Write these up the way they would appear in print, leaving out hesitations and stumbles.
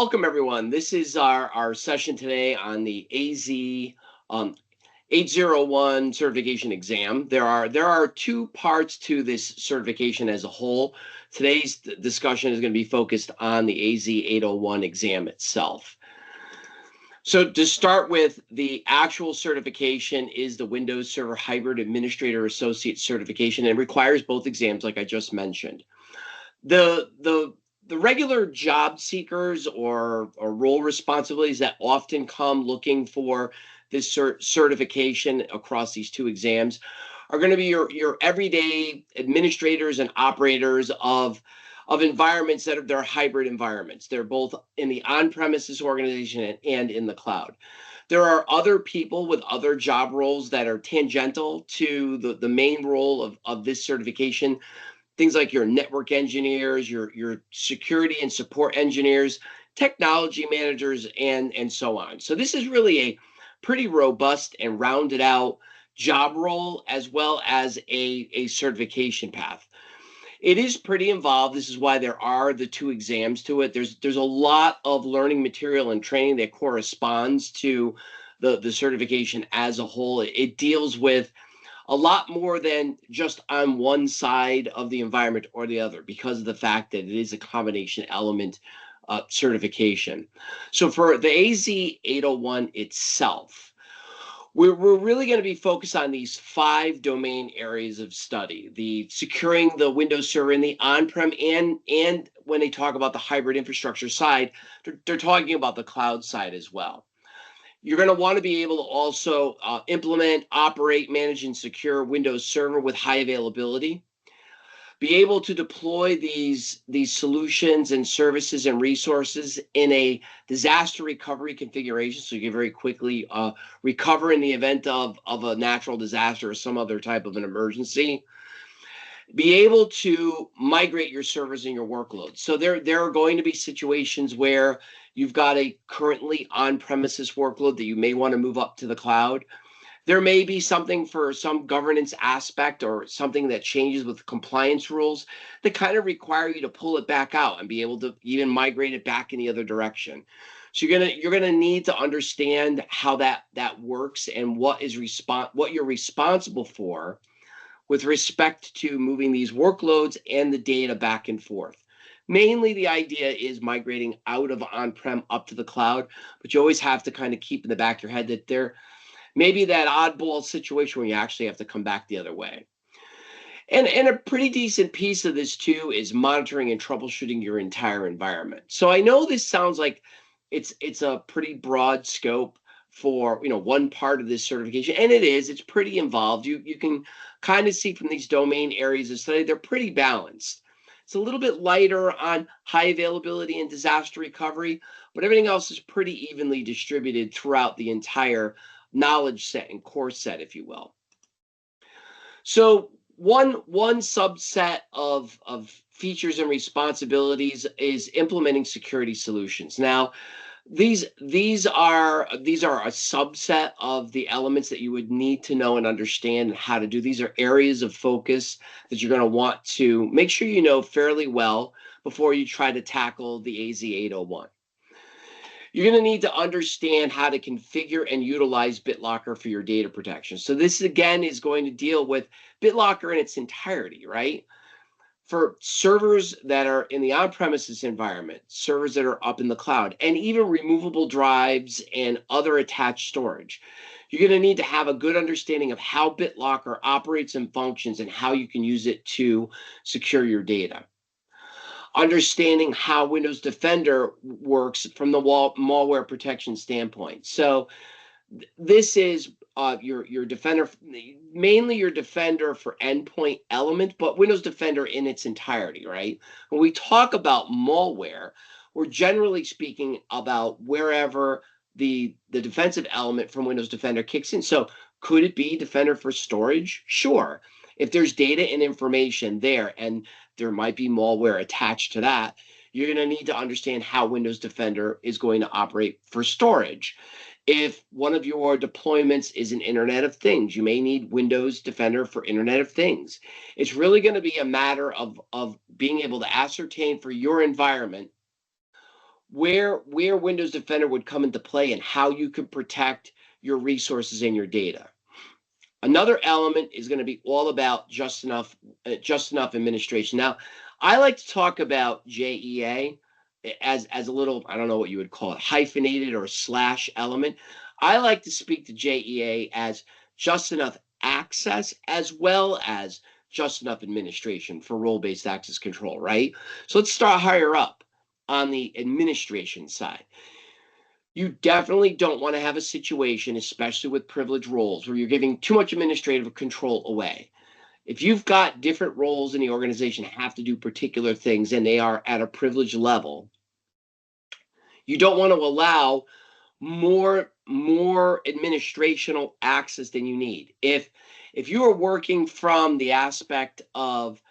welcome everyone. This is our session today on the AZ 801 certification exam. There are two parts to this certification as a whole. Today's discussion is going to be focused on the AZ 801 exam itself. So to start with, the actual certification is the Windows Server Hybrid Administrator Associate certification, and it requires both exams like I just mentioned. The regular job seekers or role responsibilities that often come looking for this certification across these two exams are going to be your everyday administrators and operators of environments that are their hybrid environments. They're both in the on-premises organization and in the cloud. There are other people with other job roles that are tangential to the main role of this certification. Things like your network engineers, your security and support engineers, technology managers, and so on. So this is really a pretty robust and rounded out job role as well as a certification path. It is pretty involved. This is why there are the two exams to it. There's a lot of learning material and training that corresponds to the certification as a whole. It deals with a lot more than just on one side of the environment or the other, because of the fact that it is a combination element certification. So for the AZ 801 itself, we're really going to be focused on these 5 domain areas of study: the securing the Windows Server in the on-prem, and when they talk about the hybrid infrastructure side, they're talking about the cloud side as well. You're going to want to be able to also implement, operate, manage, and secure Windows Server with high availability. Be able to deploy these solutions and services and resources in a disaster recovery configuration, so you can very quickly recover in the event of a natural disaster or some other type of an emergency. Be able to migrate your servers and your workloads. So there are going to be situations where you've got a currently on-premises workload that you may want to move up to the cloud. There may be something for some governance aspect or something that changes with compliance rules that kind of require you to pull it back out and be able to even migrate it back in the other direction. So you're gonna need to understand how that works and what you're responsible for with respect to moving these workloads and the data back and forth. Mainly the idea is migrating out of on-prem up to the cloud, but you always have to kind of keep in the back of your head that there may be that oddball situation where you actually have to come back the other way. And a pretty decent piece of this too is monitoring and troubleshooting your entire environment. So I know this sounds like it's a pretty broad scope for one part of this certification, and it is. It's pretty involved. You can kind of see from these domain areas of study, they're pretty balanced. It's a little bit lighter on high availability and disaster recovery, but everything else is pretty evenly distributed throughout the entire knowledge set and course set, if you will. So one subset of features and responsibilities is implementing security solutions. Now, these are a subset of the elements that you would need to know and understand how to do. These are areas of focus that you're going to want to make sure you know fairly well before you try to tackle the AZ 801. You're going to need to understand how to configure and utilize BitLocker for your data protection. So this, again, is going to deal with BitLocker in its entirety, right? For servers that are in the on-premises environment, servers that are up in the cloud, and even removable drives and other attached storage. You're going to need to have a good understanding of how BitLocker operates and functions and how you can use it to secure your data. Understanding how Windows Defender works from the malware protection standpoint. So this is your Defender, mainly your Defender for endpoint element, but Windows Defender in its entirety, right? When we talk about malware, we're generally speaking about wherever the defensive element from Windows Defender kicks in. So could it be Defender for storage? Sure. If there's data and information there and there might be malware attached to that, you're going to need to understand how Windows Defender is going to operate for storage. If one of your deployments is an Internet of Things, you may need Windows Defender for Internet of Things. It's really going to be a matter of being able to ascertain for your environment where Windows Defender would come into play and how you can protect your resources and your data. Another element is going to be all about just enough administration. Now, I like to talk about JEA as a little, I don't know what you would call it, hyphenated or slash element. I like to speak to JEA as just enough access as well as just enough administration for role-based access control, right? So let's start higher up on the administration side. You definitely don't want to have a situation, especially with privileged roles, where you're giving too much administrative control away. If you've got different roles in the organization have to do particular things and they are at a privileged level, you don't want to allow more administrational access than you need. If you are working from the aspect of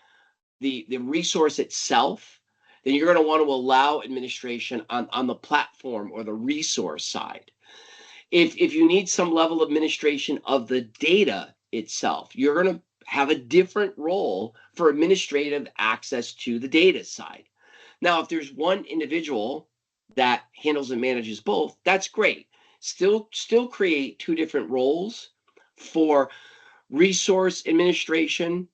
the resource itself, then you're going to want to allow administration on the platform or the resource side. If you need some level of administration of the data itself, you're going to have a different role for administrative access to the data side. Now, if there's one individual that handles and manages both, that's great. Still create two different roles for resource administration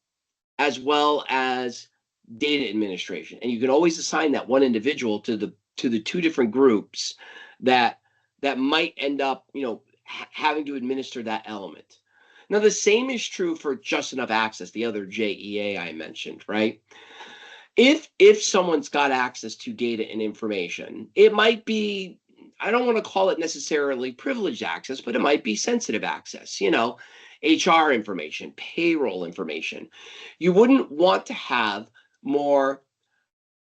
as well as data administration. And you can always assign that one individual to the two different groups that might end up, having to administer that element. Now, the same is true for just enough access, the other JEA I mentioned, right? If someone's got access to data and information, it might be, I don't want to call it necessarily privileged access, but it might be sensitive access, HR information, payroll information. You wouldn't want to have more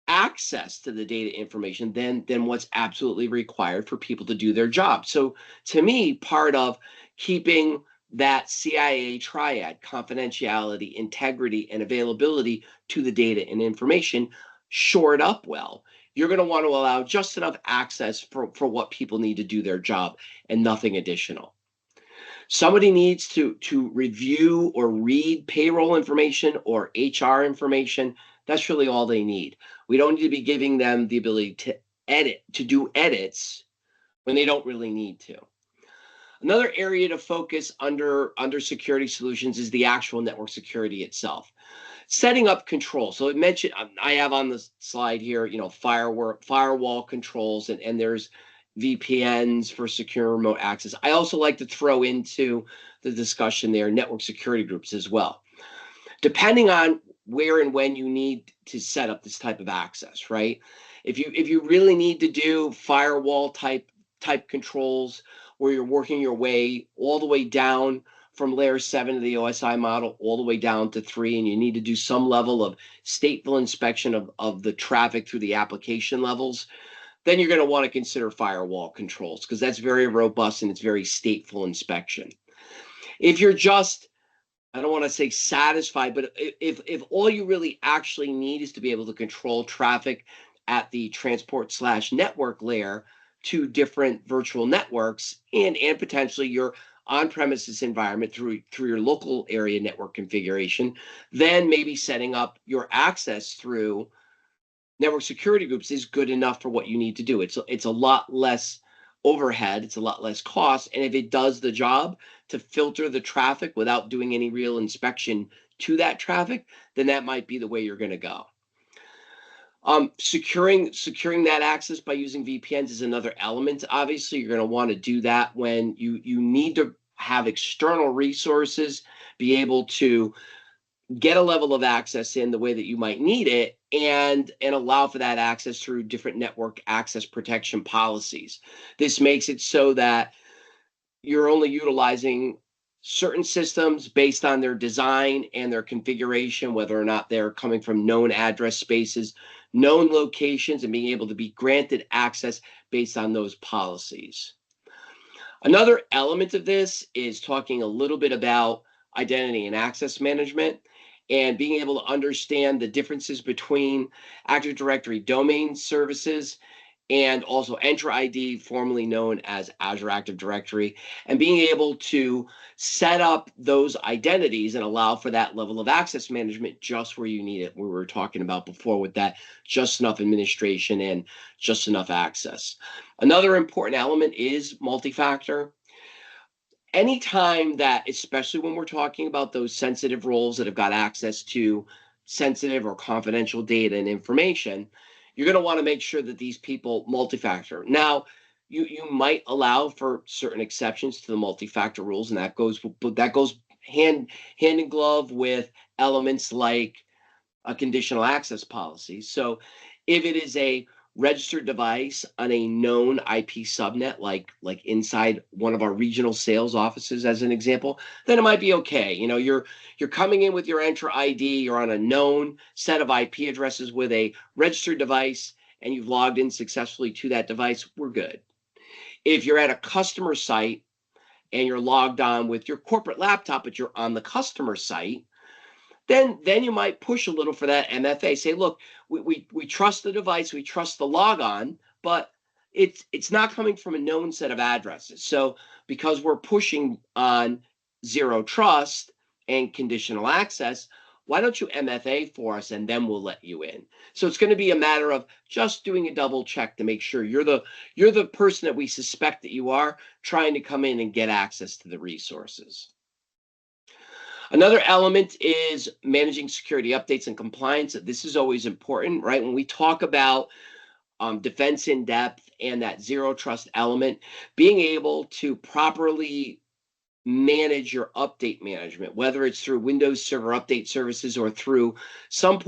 access to the data information than what's absolutely required for people to do their job. So to me, part of keeping that CIA triad, confidentiality, integrity, and availability to the data and information shored up well, you're going to want to allow just enough access for what people need to do their job and nothing additional. Somebody needs to review or read payroll information or HR information. That's really all they need. We don't need to be giving them the ability to do edits when they don't really need to. Another area to focus under security solutions is the actual network security itself. Setting up control. So it mentioned, I have on the slide here, firewall controls, and there's VPNs for secure remote access. I also like to throw into the discussion there network security groups as well. Depending on where and when you need to set up this type of access, right? If you really need to do firewall type controls where you're working your way all the way down from layer 7 of the OSI model all the way down to 3, and you need to do some level of stateful inspection of the traffic through the application levels, then you're going to want to consider firewall controls because that's very robust and it's very stateful inspection. If you're just, I don't want to say satisfied, but if all you really actually need is to be able to control traffic at the transport/network layer to different virtual networks and potentially your on-premises environment through your local area network configuration, then maybe setting up your access through network security groups is good enough for what you need to do. It's a lot less overhead, it's a lot less cost, and if it does the job to filter the traffic without doing any real inspection to that traffic, then that might be the way you're going to go. Securing that access by using VPNs is another element. Obviously, you're going to want to do that when you need to have external resources be able to get a level of access in the way that you might need it and allow for that access through different network access protection policies. This makes it so that you're only utilizing certain systems based on their design and their configuration, whether or not they're coming from known address spaces, known locations, and being able to be granted access based on those policies. Another element of this is talking a little bit about identity and access management and being able to understand the differences between Active Directory domain services and also Entra ID, formerly known as Azure Active Directory, and being able to set up those identities and allow for that level of access management just where you need it. We were talking about before with that just enough administration and just enough access. Another important element is multi-factor. Anytime that, especially when we're talking about those sensitive roles that have got access to sensitive or confidential data and information, you're going to want to make sure that these people multi-factor. Now, you might allow for certain exceptions to the multi-factor rules, and that goes hand in glove with elements like a conditional access policy. So if it is a registered device on a known IP subnet, like inside one of our regional sales offices, as an example, then it might be okay. You're coming in with your Entra ID, you're on a known set of IP addresses with a registered device, and you've logged in successfully to that device, we're good. If you're at a customer site and you're logged on with your corporate laptop, but you're on the customer site, then you might push a little for that MFA. Say, look, we trust the device, we trust the logon, but it's not coming from a known set of addresses. So because we're pushing on zero trust and conditional access, why don't you MFA for us and then we'll let you in? So it's going to be a matter of just doing a double check to make sure you're the person that we suspect that you are, trying to come in and get access to the resources. Another element is managing security updates and compliance. This is always important, right? When we talk about defense in depth and that zero trust element, being able to properly manage your update management, whether it's through Windows Server Update Services or through some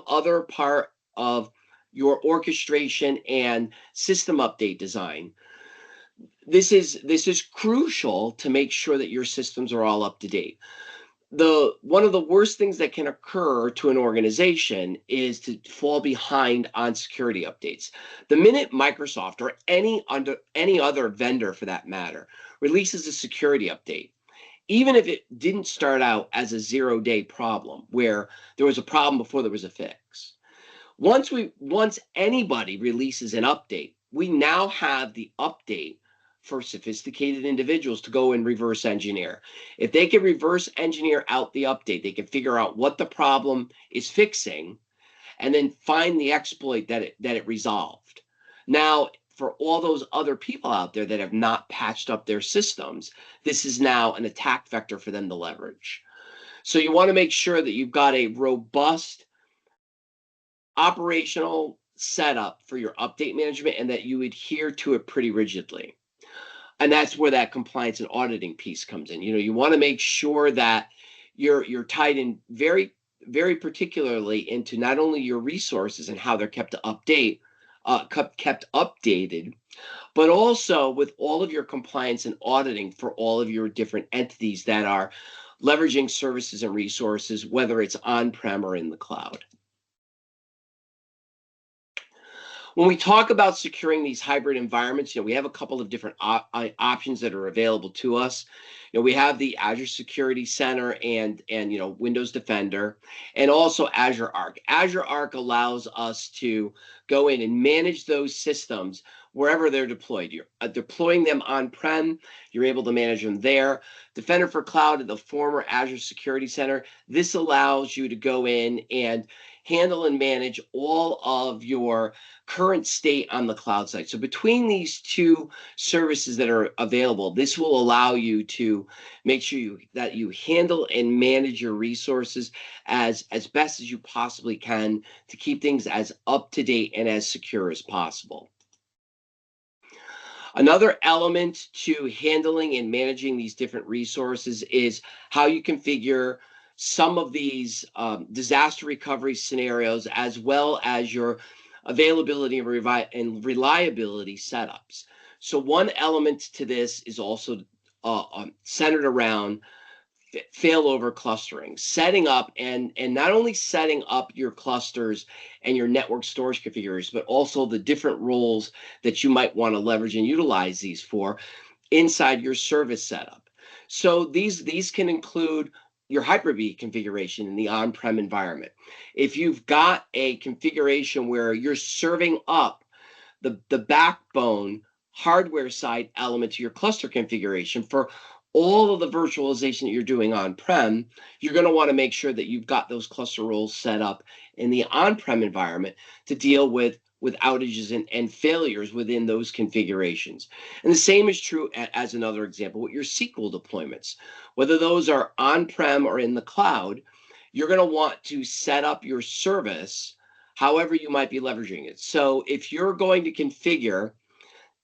other part of your orchestration and system update design. This is crucial to make sure that your systems are all up to date. One of the worst things that can occur to an organization is to fall behind on security updates. The minute Microsoft or any other vendor for that matter releases a security update, even if it didn't start out as a 0-day problem where there was a problem before there was a fix, once anybody releases an update, we now have the update for sophisticated individuals to go and reverse engineer. If they can reverse engineer out the update, they can figure out what the problem is fixing and then find the exploit that it resolved. Now, for all those other people out there that have not patched up their systems, this is now an attack vector for them to leverage. So you want to make sure that you've got a robust operational setup for your update management and that you adhere to it pretty rigidly. And that's where that compliance and auditing piece comes in. You want to make sure that you're tied in very, very particularly into not only your resources and how they're kept updated, but also with all of your compliance and auditing for all of your different entities that are leveraging services and resources, whether it's on-prem or in the cloud. When we talk about securing these hybrid environments, we have a couple of different options that are available to us. We have the Azure Security Center and Windows Defender, and also Azure Arc. Azure Arc allows us to go in and manage those systems wherever they're deployed. You're deploying them on-prem, you're able to manage them there. Defender for Cloud, the former Azure Security Center, this allows you to go in and handle and manage all of your current state on the cloud site. So between these two services that are available, this will allow you to make sure that you handle and manage your resources as best as you possibly can to keep things as up to date and as secure as possible. Another element to handling and managing these different resources is how you configure some of these disaster recovery scenarios, as well as your availability and reliability setups. So one element to this is also centered around failover clustering, setting up and not only setting up your clusters and your network storage configurators, but also the different roles that you might want to leverage and utilize these for inside your service setup. So these can include your Hyper-V configuration in the on-prem environment. If you've got a configuration where you're serving up the backbone hardware side element to your cluster configuration for all of the virtualization that you're doing on-prem. You're going to want to make sure that you've got those cluster roles set up in the on-prem environment to deal with outages and failures within those configurations. And the same is true as another example with your SQL deployments. Whether those are on-prem or in the cloud, you're going to want to set up your service however you might be leveraging it. So if you're going to configure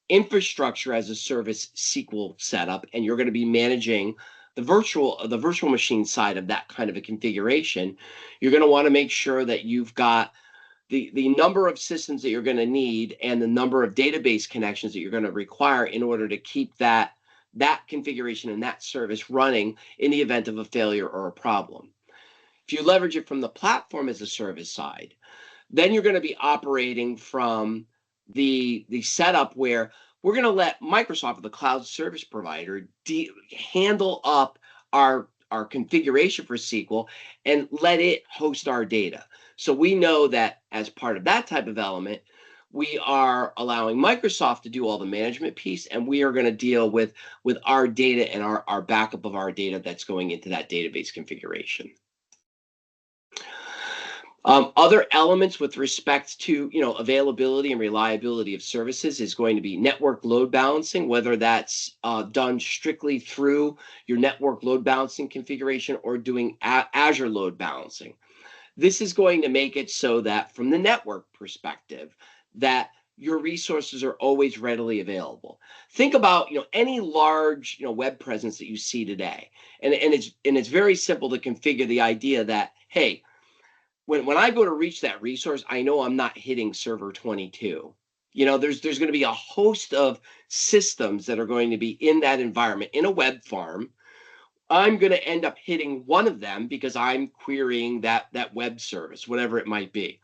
infrastructure as a service SQL setup and you're going to be managing the virtual machine side of that kind of a configuration, you're going to want to make sure that you've got the number of systems that you're going to need and the number of database connections that you're going to require in order to keep that configuration and that service running in the event of a failure or a problem. If you leverage it from the platform as a service side, then you're going to be operating from the setup where we're going to let Microsoft, the cloud service provider, handle up our configuration for SQL and let it host our data. So we know that as part of that type of element, we are allowing Microsoft to do all the management piece, and we are going to deal with our data and our backup of our data that's going into that database configuration. Other elements with respect to availability and reliability of services is going to be network load balancing, whether that's done strictly through your network load balancing configuration or doing Azure load balancing. This is going to make it so that from the network perspective, that your resources are always readily available. Think about any large web presence that you see today, and it's very simple to configure the idea that, hey, when I go to reach that resource, I know I'm not hitting server 22. There's going to be a host of systems that are going to be in that environment in a web farm. I'm going to end up hitting one of them because I'm querying that web service, whatever it might be.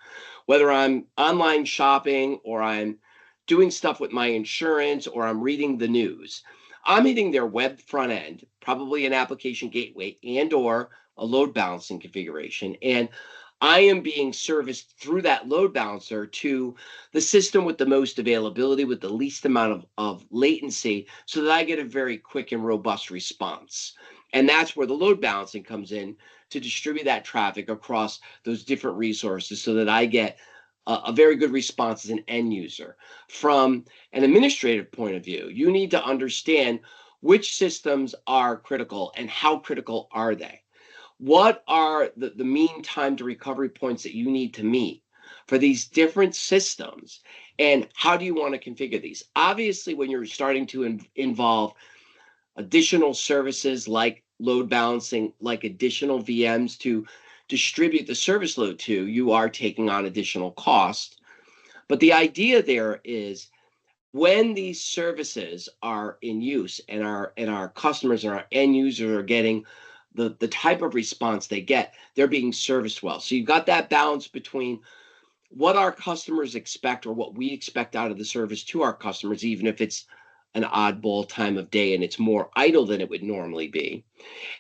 Whether I'm online shopping or I'm doing stuff with my insurance or I'm reading the news, I'm hitting their web front end, probably an application gateway and or a load balancing configuration. And I am being serviced through that load balancer to the system with the most availability, with the least amount of latency, so that I get a very quick and robust response. And that's where the load balancing comes in to distribute that traffic across those different resources so that I get a very good response as an end user. From an administrative point of view, you need to understand which systems are critical and how critical are they. What are the mean time to recovery points that you need to meet for these different systems? And how do you want to configure these? Obviously, when you're starting to involve additional services like load balancing, like additional VMs to distribute the service load to, you are taking on additional cost. But the idea there is when these services are in use and our customers and our end users are getting the type of response they get, they're being serviced well. So you've got that balance between what our customers expect or what we expect out of the service to our customers, even if it's an oddball time of day and it's more idle than it would normally be,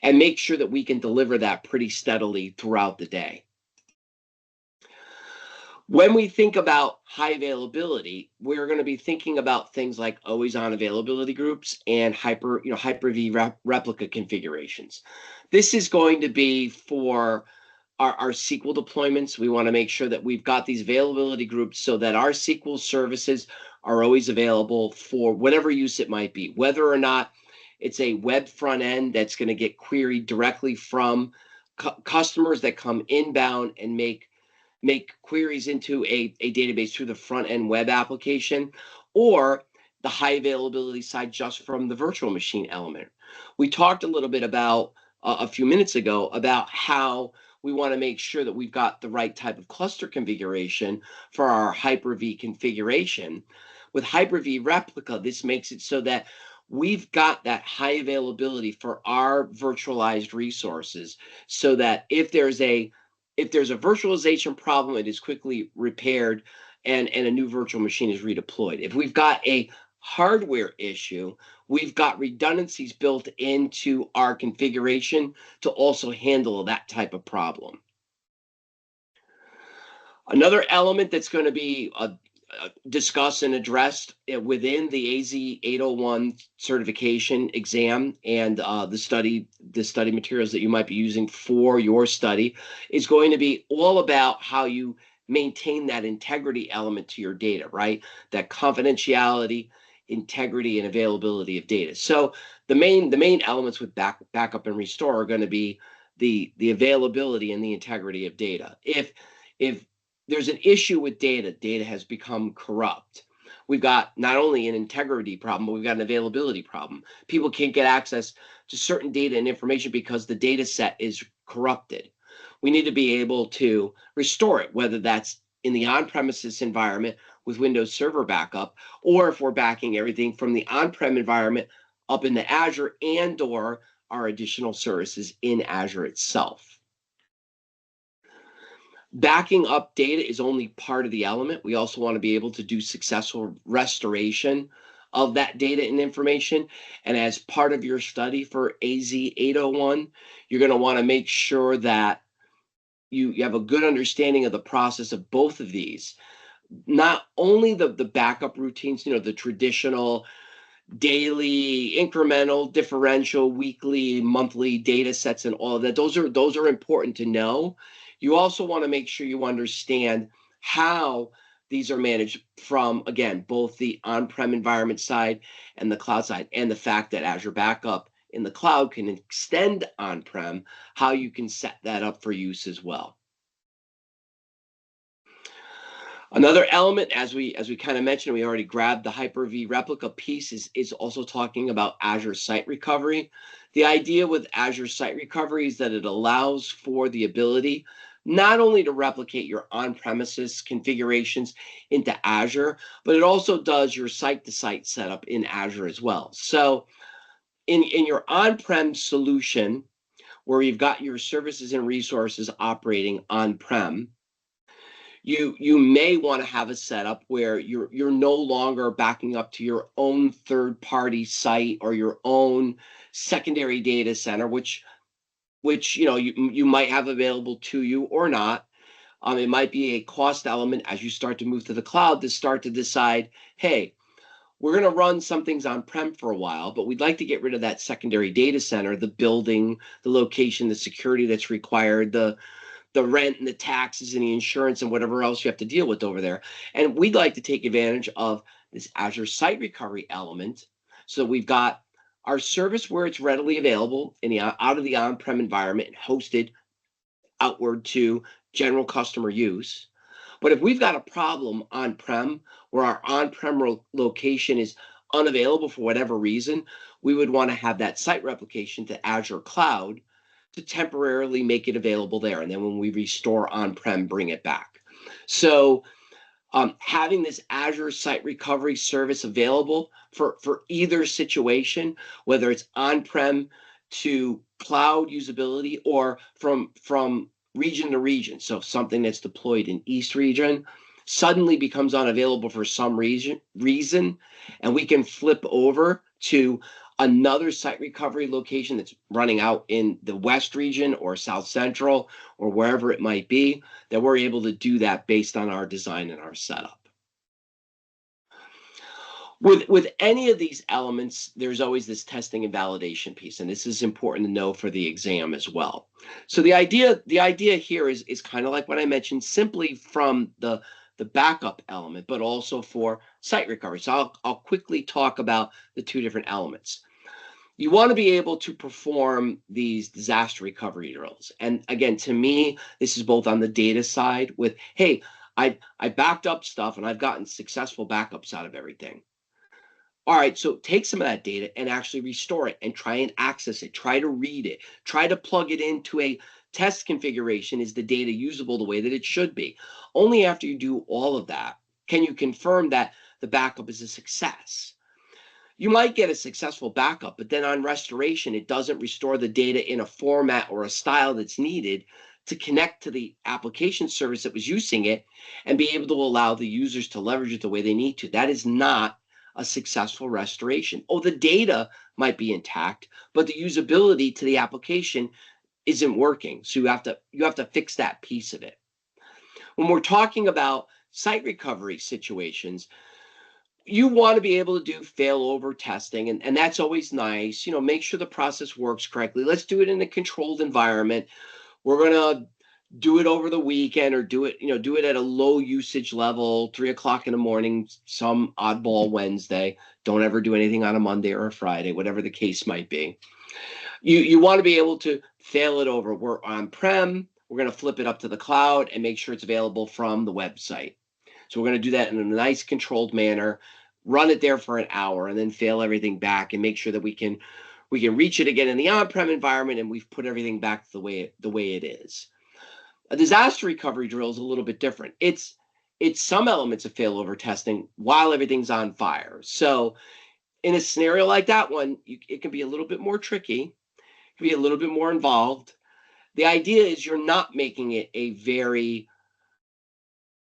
and make sure that we can deliver that pretty steadily throughout the day. When we think about high availability, we're going to be thinking about things like always on availability groups and Hyper-V replica configurations. This is going to be for our SQL deployments. We want to make sure that we've got these availability groups so that our SQL services are always available for whatever use it might be, whether or not it's a web front end that's going to get queried directly from customers that come inbound and make queries into a database through the front end web application, or the high availability side just from the virtual machine element. We talked a little bit about a few minutes ago about how we want to make sure that we've got the right type of cluster configuration for our Hyper-V configuration. With Hyper-V replica, this makes it so that we've got that high availability for our virtualized resources so that if there's a virtualization problem, it is quickly repaired and a new virtual machine is redeployed. If we've got a hardware issue, we've got redundancies built into our configuration to also handle that type of problem. Another element that's going to be discussed and addressed within the AZ-801 certification exam, and the study materials that you might be using for your study is going to be all about how you maintain that integrity element to your data, right? That confidentiality, integrity, and availability of data. So the main elements with backup and restore are going to be the availability and the integrity of data. If there's an issue with data has become corrupt. We've got not only an integrity problem, but we've got an availability problem. People can't get access to certain data and information because the data set is corrupted. We need to be able to restore it, whether that's in the on-premises environment with Windows Server backup, or if we're backing everything from the on-prem environment up into Azure and/or our additional services in Azure itself. Backing up data is only part of the element. We also want to be able to do successful restoration of that data and information. And as part of your study for AZ-801, you're going to want to make sure that you have a good understanding of the process of both of these. Not only the backup routines, the traditional daily, incremental, differential, weekly, monthly data sets and all of that. Those are important to know. You also want to make sure you understand how these are managed from, again, both the on-prem environment side and the cloud side, and the fact that Azure Backup in the cloud can extend on-prem, how you can set that up for use as well. Another element, as we kind of mentioned, we already grabbed the Hyper-V replica piece, is also talking about Azure Site Recovery. The idea with Azure Site Recovery is that it allows for the ability not only to replicate your on-premises configurations into Azure, but it also does your site-to-site setup in Azure as well. So in your on-prem solution, where you've got your services and resources operating on-prem, you may want to have a setup where you're no longer backing up to your own third-party site or your own secondary data center, which you might have available to you or not. It might be a cost element as you start to move to the cloud to start to decide, hey, we're going to run some things on-prem for a while, but we'd like to get rid of that secondary data center, the building, the location, the security that's required, the rent and the taxes and the insurance and whatever else you have to deal with over there. And we'd like to take advantage of this Azure Site Recovery element. So we've got our service where it's readily available out of the on-prem environment and hosted outward to general customer use. But if we've got a problem on-prem where our on-prem location is unavailable for whatever reason, we would want to have that site replication to Azure Cloud to temporarily make it available there. And then when we restore on-prem, bring it back. So having this Azure Site Recovery service available for either situation, whether it's on-prem to cloud usability or from region to region. So if something that's deployed in East region suddenly becomes unavailable for some reason, and we can flip over to another site recovery location that's running out in the West region or South Central or wherever it might be, that we're able to do that based on our design and our setup. With any of these elements, there's always this testing and validation piece, and this is important to know for the exam as well. So the idea here is kind of like what I mentioned, simply from the backup element, but also for site recovery. So I'll quickly talk about the two different elements. You want to be able to perform these disaster recovery drills. And again, to me, this is both on the data side with, hey, I backed up stuff and I've gotten successful backups out of everything. All right, so take some of that data and actually restore it and try and access it. Try to read it. Try to plug it into a test configuration. Is the data usable the way that it should be? Only after you do all of that can you confirm that the backup is a success. You might get a successful backup, but then on restoration, it doesn't restore the data in a format or a style that's needed to connect to the application service that was using it and be able to allow the users to leverage it the way they need to. That is not a successful restoration. Oh, the data might be intact, but the usability to the application isn't working. So you have to fix that piece of it. When we're talking about site recovery situations, you want to be able to do failover testing, and that's always nice. Make sure the process works correctly. Let's do it in a controlled environment. We're gonna do it over the weekend, or do it at a low usage level, 3 o'clock in the morning, some oddball Wednesday. Don't ever do anything on a Monday or a Friday, whatever the case might be. You want to be able to fail it over. We're on-prem, we're going to flip it up to the cloud and make sure it's available from the website. So we're going to do that in a nice controlled manner, run it there for an hour, and then fail everything back and make sure that we can reach it again in the on-prem environment, and we've put everything back the way it is. A disaster recovery drill is a little bit different. It's some elements of failover testing while everything's on fire. So in a scenario like that one, it can be a little bit more tricky. It can be a little bit more involved. The idea is you're not making it a very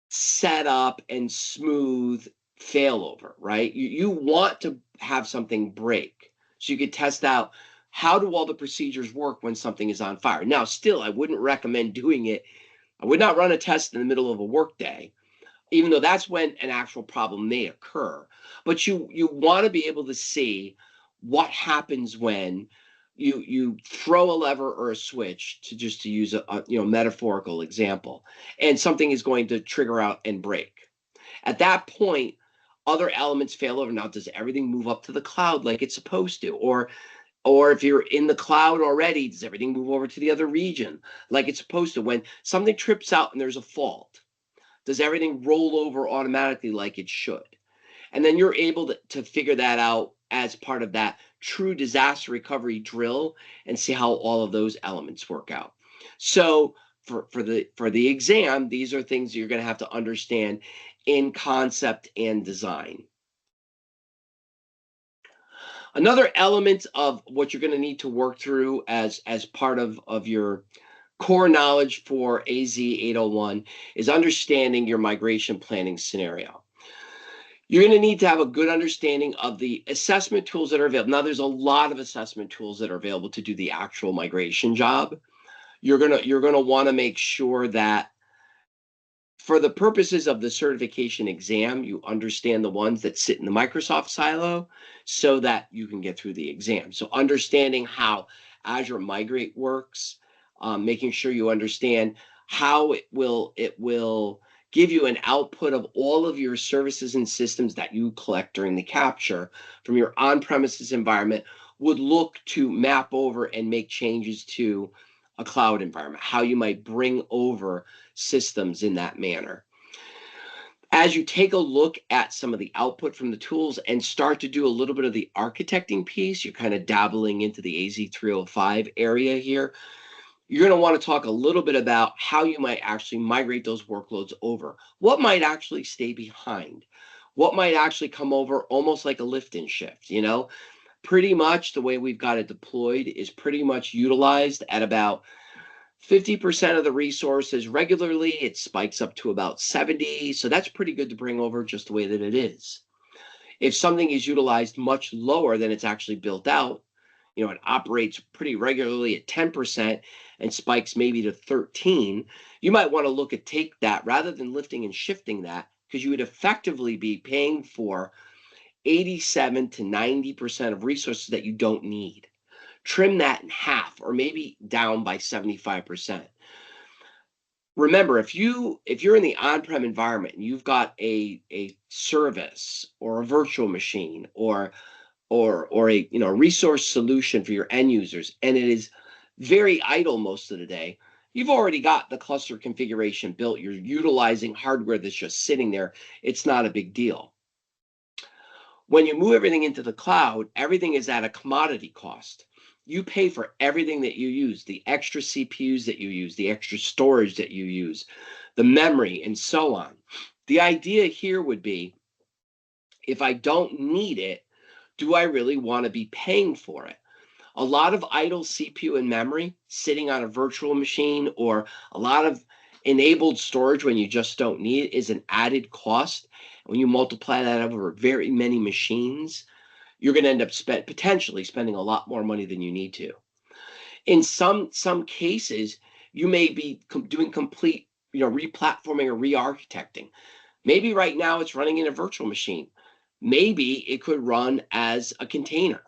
set up and smooth failover, right? You want to have something break so you could test out, how do all the procedures work when something is on fire. Now, still, I wouldn't recommend doing it. I would not run a test in the middle of a workday, even though that's when an actual problem may occur. But you want to be able to see what happens when you throw a lever or a switch, to use a metaphorical example, and something is going to trigger out and break. At that point, other elements fail over. Now, does everything move up to the cloud like it's supposed to? Or if you're in the cloud already, does everything move over to the other region like it's supposed to? When something trips out and there's a fault, does everything roll over automatically like it should? And then you're able to figure that out as part of that true disaster recovery drill and see how all of those elements work out. So for the exam, these are things you're going to have to understand in concept and design. Another element of what you're going to need to work through as part of your core knowledge for AZ 801 is understanding your migration planning scenario. You're going to need to have a good understanding of the assessment tools that are available. Now, there's a lot of assessment tools that are available to do the actual migration job. You're gonna want to make sure that for the purposes of the certification exam, you understand the ones that sit in the Microsoft silo so that you can get through the exam. So understanding how Azure Migrate works, making sure you understand how it will give you an output of all of your services and systems that you collect during the capture from your on-premises environment would look to map over and make changes to a cloud environment, how you might bring over systems in that manner. As you take a look at some of the output from the tools and start to do a little bit of the architecting piece, you're kind of dabbling into the AZ305 area here. You're going to want to talk a little bit about how you might actually migrate those workloads over. What might actually stay behind? What might actually come over almost like a lift and shift, Pretty much the way we've got it deployed is pretty much utilized at about 50% of the resources regularly. It spikes up to about 70. So that's pretty good to bring over just the way that it is. If something is utilized much lower than it's actually built out, it operates pretty regularly at 10% and spikes maybe to 13, you might want to take that rather than lifting and shifting that, because you would effectively be paying for 87 to 90% of resources that you don't need. Trim that in half or maybe down by 75%. Remember, if you're in the on-prem environment and you've got a service or a virtual machine or a resource solution for your end users, and it is very idle most of the day, you've already got the cluster configuration built. You're utilizing hardware that's just sitting there. It's not a big deal. When you move everything into the cloud, everything is at a commodity cost. You pay for everything that you use, the extra CPUs that you use, the extra storage that you use, the memory, and so on. The idea here would be, if I don't need it, do I really want to be paying for it? A lot of idle CPU and memory sitting on a virtual machine, or a lot of enabled storage when you just don't need it, is an added cost. When you multiply that over very many machines, you're going to end up potentially spending a lot more money than you need to. In some cases, you may be doing complete replatforming or re-architecting. Maybe right now it's running in a virtual machine. Maybe it could run as a container.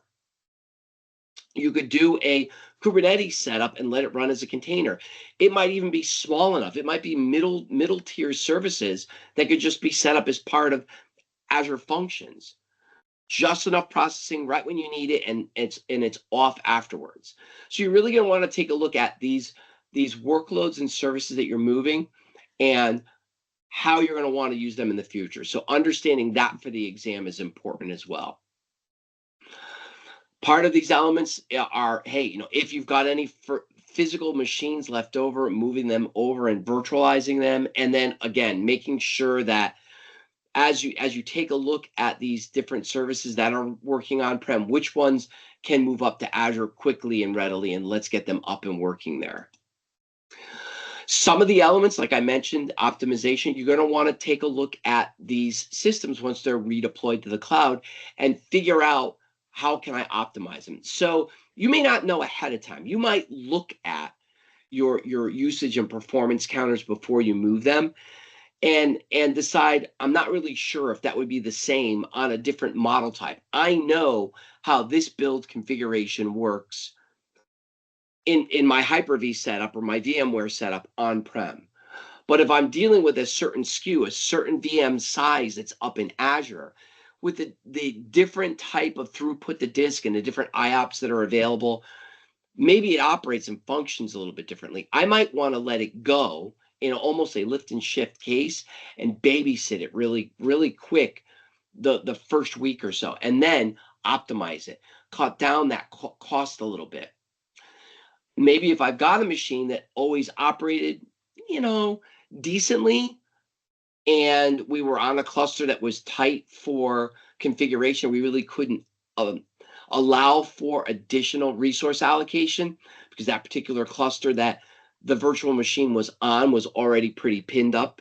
You could do a Kubernetes setup and let it run as a container. It might even be small enough. It might be middle tier services that could just be set up as part of Azure Functions. Just enough processing right when you need it, and it's off afterwards. So you're really going to want to take a look at these workloads and services that you're moving, and how you're going to want to use them in the future. So understanding that for the exam is important as well. Part of these elements are, hey, if you've got any physical machines left over, moving them over and virtualizing them, and then again making sure that as you take a look at these different services that are working on-prem, which ones can move up to Azure quickly and readily, and let's get them up and working there. Some of the elements, like I mentioned, optimization, you're going to want to take a look at these systems once they're redeployed to the cloud and figure out, how can I optimize them? So you may not know ahead of time. You might look at your usage and performance counters before you move them, and decide, I'm not really sure if that would be the same on a different model type. I know how this build configuration works in my Hyper-V setup or my VMware setup on-prem. But if I'm dealing with a certain SKU, a certain VM size that's up in Azure, with the different type of throughput to disk and the different IOPS that are available, maybe it operates and functions a little bit differently. I might want to let it go in almost a lift and shift case and babysit it really, really quick the first week or so, and then optimize it, cut down that cost a little bit. Maybe if I've got a machine that always operated, decently, and we were on a cluster that was tight for configuration, we really couldn't allow for additional resource allocation because that particular cluster that the virtual machine was on was already pretty pinned up.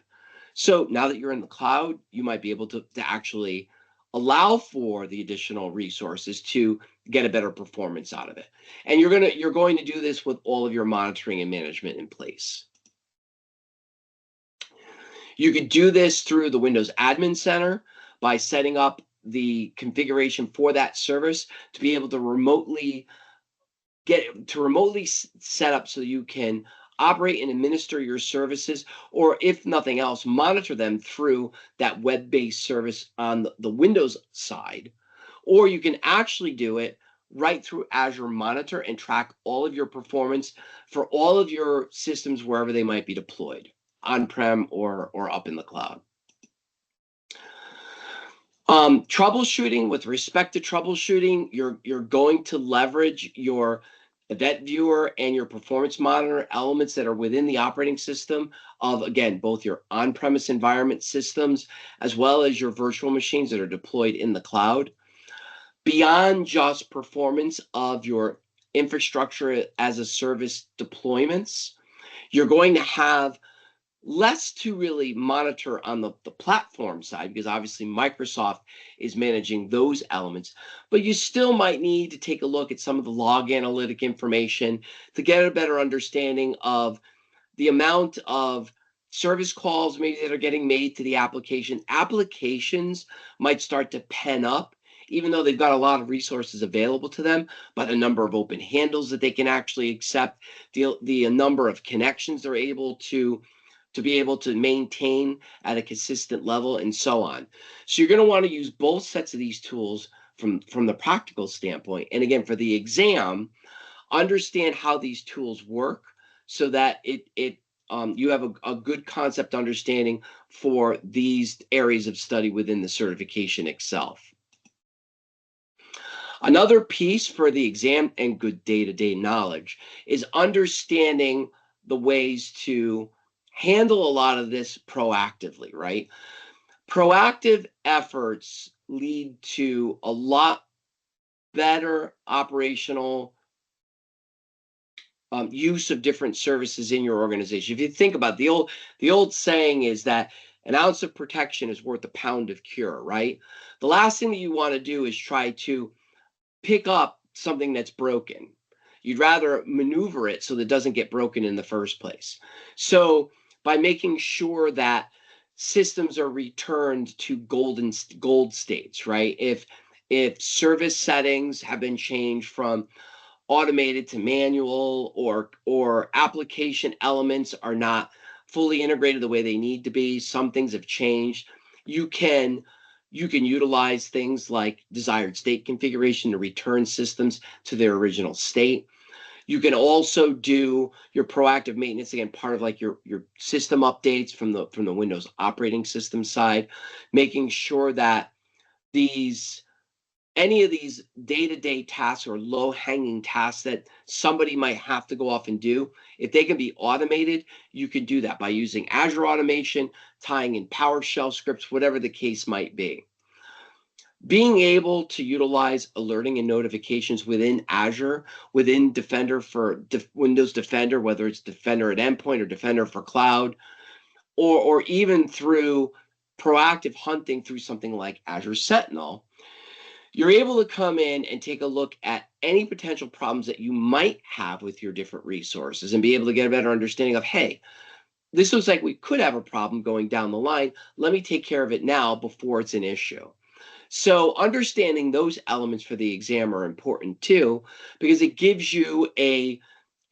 So now that you're in the cloud, you might be able to actually allow for the additional resources to get a better performance out of it. And you're going to do this with all of your monitoring and management in place. You could do this through the Windows Admin Center by setting up the configuration for that service to be able to remotely set up so you can operate and administer your services, or if nothing else, monitor them through that web-based service on the Windows side. Or you can actually do it right through Azure Monitor and track all of your performance for all of your systems wherever they might be deployed, on-prem or up in the cloud. Troubleshooting, with respect to troubleshooting, you're going to leverage your event viewer and your performance monitor elements that are within the operating system of, again, both your on-premise environment systems as well as your virtual machines that are deployed in the cloud. Beyond just performance of your infrastructure as a service deployments, you're going to have less to really monitor on the platform side, because obviously Microsoft is managing those elements, but you still might need to take a look at some of the log analytic information to get a better understanding of the amount of service calls maybe that are getting made to the application. Applications might start to pen up, even though they've got a lot of resources available to them, by the number of open handles that they can actually accept, the number of connections they're able to be able to maintain at a consistent level, and so on. So you're going to want to use both sets of these tools from the practical standpoint. And again, for the exam, understand how these tools work so that you have a good concept understanding for these areas of study within the certification itself. Another piece for the exam and good day-to-day knowledge is understanding the ways to handle a lot of this proactively, right? Proactive efforts lead to a lot better operational use of different services in your organization. If you think about the old saying is that an ounce of protection is worth a pound of cure, right? The last thing that you want to do is try to pick up something that's broken. You'd rather maneuver it so that it doesn't get broken in the first place. So by making sure that systems are returned to gold states, right? If service settings have been changed from automated to manual, or application elements are not fully integrated the way they need to be, some things have changed, you can utilize things like desired state configuration to return systems to their original state. You can also do your proactive maintenance, again, part of like your system updates from the Windows operating system side, making sure that these any of these day-to-day tasks or low-hanging tasks that somebody might have to go off and do, if they can be automated, you can do that by using Azure automation, tying in PowerShell scripts, whatever the case might be. Being able to utilize alerting and notifications within Azure, within Defender for Windows Defender, whether it's Defender at Endpoint or Defender for Cloud, or even through proactive hunting through something like Azure Sentinel, you're able to come in and take a look at any potential problems that you might have with your different resources and be able to get a better understanding of, hey, this looks like we could have a problem going down the line. Let me take care of it now before it's an issue. So understanding those elements for the exam are important too, because it gives you a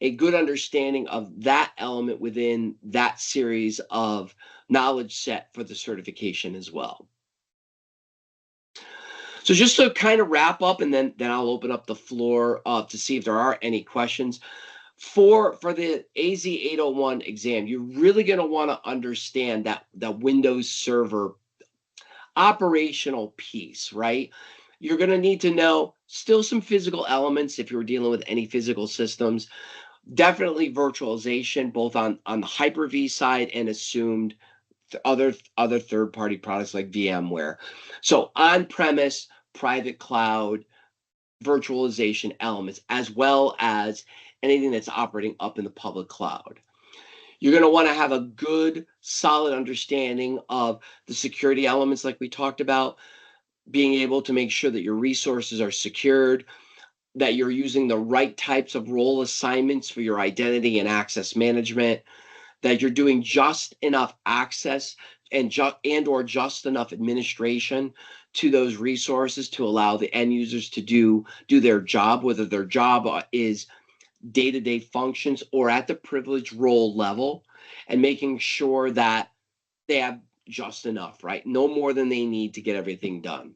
good understanding of that element within that series of knowledge set for the certification as well. So just to kind of wrap up, and then I'll open up the floor to see if there are any questions. For the AZ 801 exam, you're really going to want to understand that Windows Server operational piece, right? You're going to need to know still some physical elements if you're dealing with any physical systems. Definitely virtualization, both on the Hyper-V side and assumed other third-party products like VMware. So on-premise, private cloud, virtualization elements, as well as anything that's operating up in the public cloud. You're going to want to have a good, solid understanding of the security elements like we talked about, being able to make sure that your resources are secured, that you're using the right types of role assignments for your identity and access management, that you're doing just enough access and or just enough administration to those resources to allow the end users to do their job, whether their job is day-to-day functions or at the privilege role level, and making sure that they have just enough, right? No more than they need to get everything done.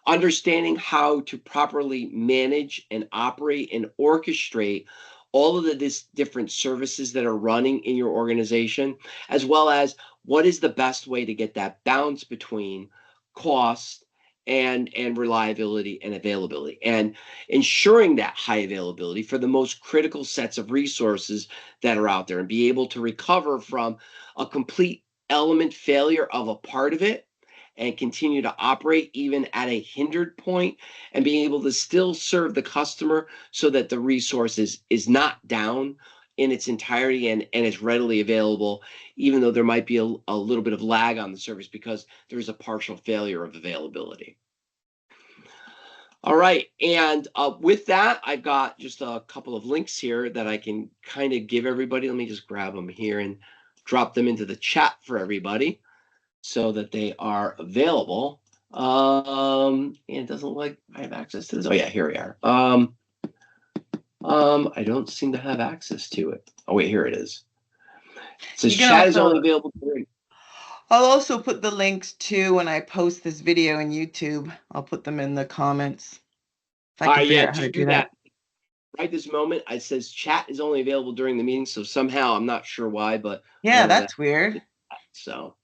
Understanding how to properly manage and operate and orchestrate all of the different services that are running in your organization, as well as what is the best way to get that balance between cost and reliability and availability, and ensuring that high availability for the most critical sets of resources that are out there, and be able to recover from a complete element failure of a part of it and continue to operate even at a hindered point, and being able to still serve the customer so that the resource is not down in its entirety and is readily available, even though there might be a little bit of lag on the service because there's a partial failure of availability. All right, and with that, I've got just a couple of links here that I can kind of give everybody. Let me just grab them here and drop them into the chat for everybody so that they are available. And it doesn't look like I have access to this. Oh yeah, here we are. I don't seem to have access to it. Oh wait, here it is. It says chat is only available. I'll also put the links to when I post this video in YouTube. I'll put them in the comments. If I can figure out how to do that. Right this moment, it says chat is only available during the meeting. So somehow, I'm not sure why, but yeah, that's weird. So,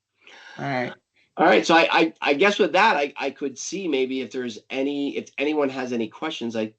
all right. All right, so I guess with that, I could see maybe if anyone has any questions. I